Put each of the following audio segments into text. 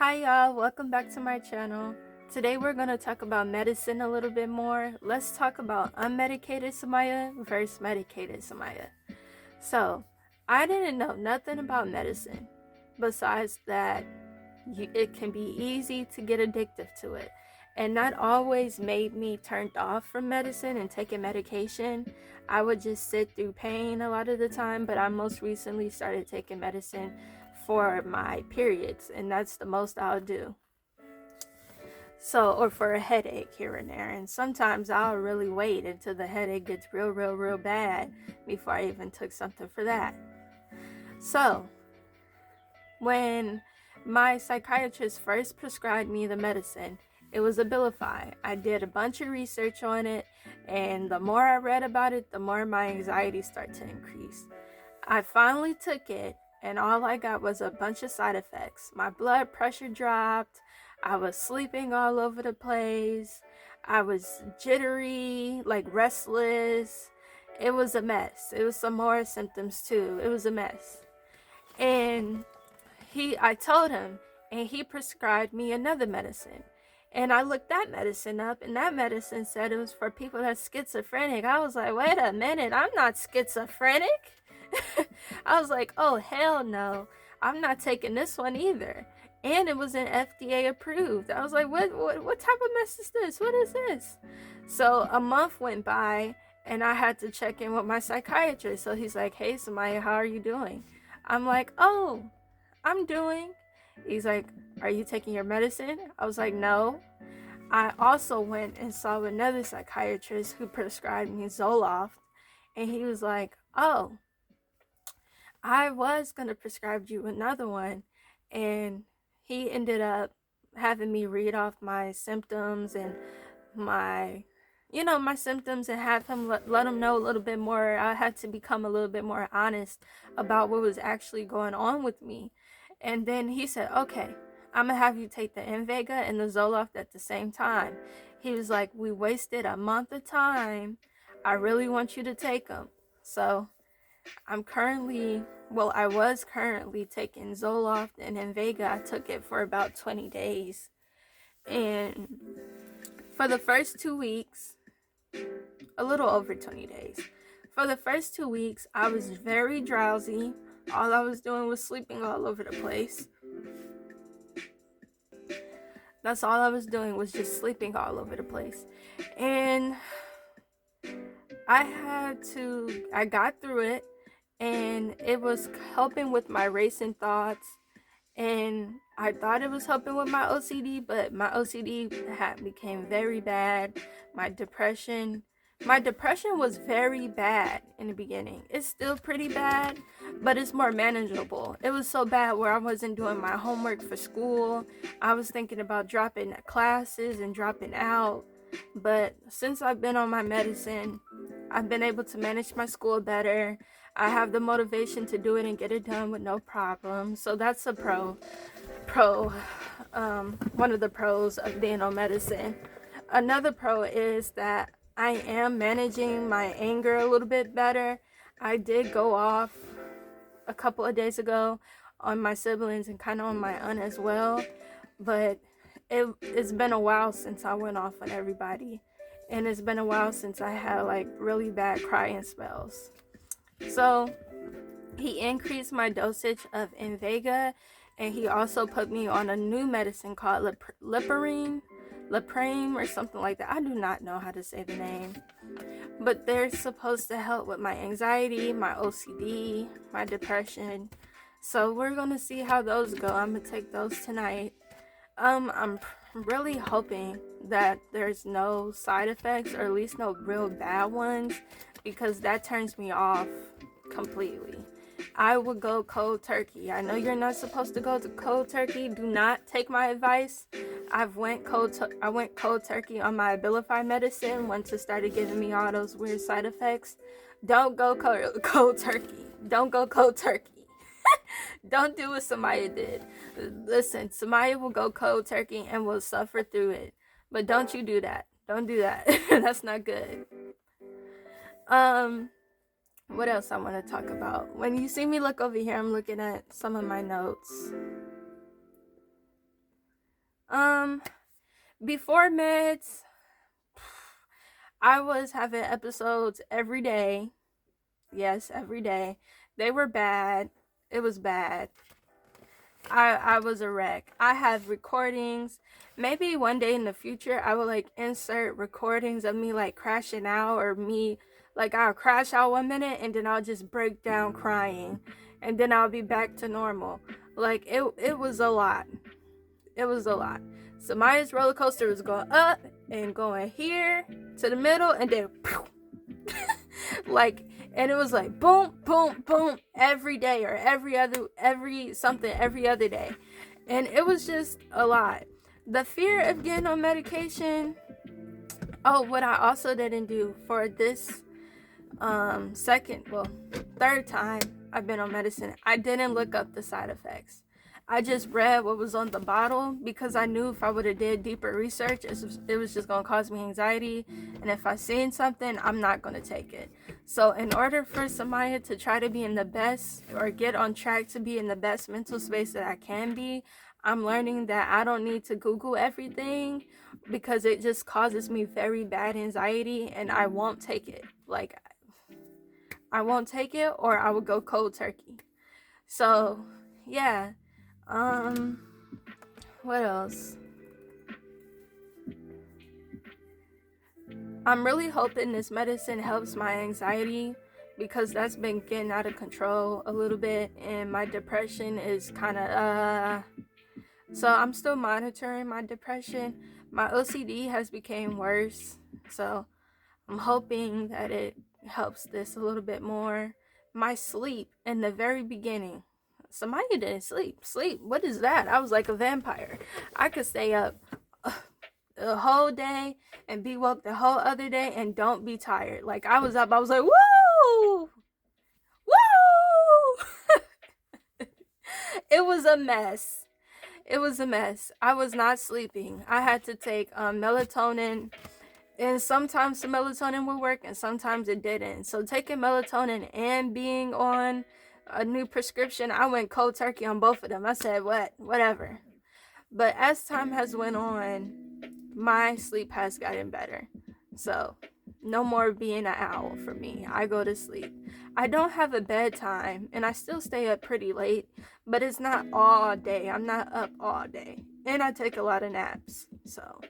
Hi y'all, welcome back to my channel. Today we're going to talk about medicine a little bit more. Let's talk about unmedicated Samaya versus medicated Samaya. So, I didn't know nothing about medicine besides that it can be easy to get addictive to it. And that always made me turned off from medicine and taking medication. I would just sit through pain a lot of the time, but I most recently started taking medicine for my periods, and that's the most I'll do. So, or for a headache here and there. And sometimes I'll really wait until the headache gets real bad before I even took something for that. So, when my psychiatrist first prescribed me the medicine, it was Abilify. I did a bunch of research on it, and the more I read about it, the more my anxiety started to increase. I finally took it, and all I got was a bunch of side effects. My blood pressure dropped. I was sleeping all over the place. I was jittery, like restless. It was a mess. It was some more symptoms too. It was a mess. And I told him, and he prescribed me another medicine. And I looked that medicine up, and that medicine said it was for people that's schizophrenic. I was like, wait a minute, I'm not schizophrenic. I was like, oh, hell no. I'm not taking this one either. And it was an FDA approved. I was like, what type of mess is this? What is this? So a month went by, and I had to check in with my psychiatrist. So he's like, hey, Samaya, how are you doing? I'm like, oh, I'm doing. He's like, are you taking your medicine? I was like, no. I also went and saw another psychiatrist who prescribed me Zoloft, and he was like, oh, I was going to prescribe you another one. And he ended up having me read off my symptoms and my my symptoms, and have him let him know a little bit more. I had to become a little bit more honest about what was actually going on with me. And then he said, okay, I'm gonna have you take the Invega and the Zoloft at the same time. He was like, we wasted a month of time. I really want you to take them. So I was currently taking Zoloft and Invega. I took it for about 20 days. And for the first 2 weeks, a little over 20 days, for the first 2 weeks, I was very drowsy. All I was doing was sleeping all over the place. That's all I was doing, was just sleeping all over the place. And I got through it, and it was helping with my racing thoughts. And I thought it was helping with my OCD, but my OCD became very bad. My depression was very bad in the beginning. It's still pretty bad, but it's more manageable. It was so bad where I wasn't doing my homework for school. I was thinking about dropping classes and dropping out. But since I've been on my medicine, I've been able to manage my school better. I have the motivation to do it and get it done with no problem. So that's a pro one of the pros of being on medicine. Another pro is that I am managing my anger a little bit better. I did go off a couple of days ago on my siblings and kind of on my aunt as well, but it's been a while since I went off on everybody, and it's been a while since I had like really bad crying spells. So he increased my dosage of Invega, and he also put me on a new medicine called Liprane or something like that. I do not know how to say the name, but they're supposed to help with my anxiety, my OCD, my depression. So we're gonna see how those go. I'm gonna take those tonight. I'm really hoping that there's no side effects, or at least no real bad ones, because that turns me off completely. I would go cold turkey. I know you're not supposed to go to cold turkey. Do not take my advice. I went cold turkey on my Abilify medicine once it started giving me all those weird side effects. Don't go cold turkey. Don't go cold turkey. Don't do what Samaya did. Listen, Samaya will go cold turkey and will suffer through it. But don't you do that. Don't do that. That's not good. What else I want to talk about? When you see me look over here, I'm looking at some of my notes. Um, before meds, I was having episodes every day. Yes, every day. They were bad. It was bad. I was a wreck. I have recordings. Maybe one day in the future I will like insert recordings of me like crashing out, or me like I'll crash out 1 minute and then I'll just break down crying and then I'll be back to normal. Like it was a lot. It was a lot. So Maya's roller coaster was going up and going here to the middle and then like, and it was like boom boom boom every day, or every other day, and it was just a lot. The fear of getting on medication. Oh, what I also didn't do for this third time I've been on medicine, I didn't look up the side effects. I just read what was on the bottle because I knew if I would have did deeper research, it was just going to cause me anxiety. And if I seen something, I'm not going to take it. So in order for Samaya to try to be in the best, or get on track to be in the best mental space that I can be, I'm learning that I don't need to Google everything, because it just causes me very bad anxiety and I won't take it. Like, I won't take it, or I would go cold turkey. So, yeah. What else? I'm really hoping this medicine helps my anxiety, because that's been getting out of control a little bit, and my depression is kind of so I'm still monitoring my depression. My OCD has become worse, so I'm hoping that it helps this a little bit more. My sleep in the very beginning, Samaya didn't sleep, what is that? I was like a vampire. I could stay up the whole day and be woke the whole other day and don't be tired. Like, I was up, I was like, woo, woo. It was a mess. It was a mess. I was not sleeping. I had to take melatonin, and sometimes the melatonin would work and sometimes it didn't. So taking melatonin and being on a new prescription, I went cold turkey on both of them. I said, whatever. But as time has went on, my sleep has gotten better. So no more being an owl for me. I go to sleep. I don't have a bedtime and I still stay up pretty late, but it's not all day. I'm not up all day. And I take a lot of naps. So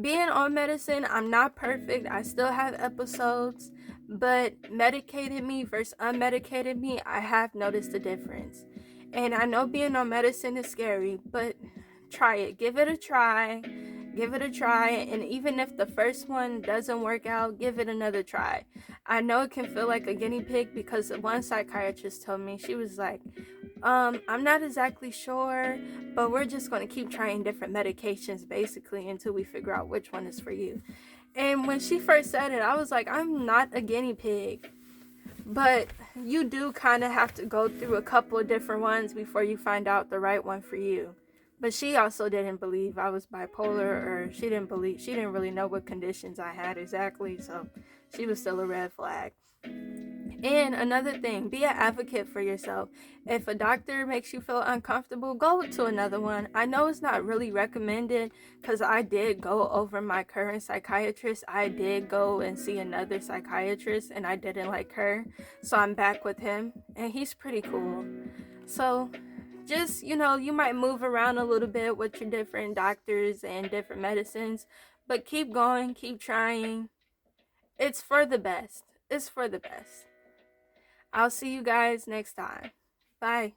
being on medicine, I'm not perfect. I still have episodes, but medicated me versus unmedicated me, I have noticed a difference. And I know being on medicine is scary, but try it. Give it a try. Give it a try. And even if the first one doesn't work out, give it another try. I know it can feel like a guinea pig, because one psychiatrist told me, she was like, I'm not exactly sure, but we're just going to keep trying different medications basically until we figure out which one is for you. And when she first said it, I was like, I'm not a guinea pig. But you do kind of have to go through a couple of different ones before you find out the right one for you. But she also didn't believe I was bipolar, or she didn't really know what conditions I had exactly, so she was still a red flag. And another thing, be an advocate for yourself. If a doctor makes you feel uncomfortable, go to another one. I know it's not really recommended, because I did go over my current psychiatrist. I did go and see another psychiatrist and I didn't like her. So I'm back with him and he's pretty cool. So just, you might move around a little bit with your different doctors and different medicines, but keep going, keep trying. It's for the best. It's for the best. I'll see you guys next time. Bye.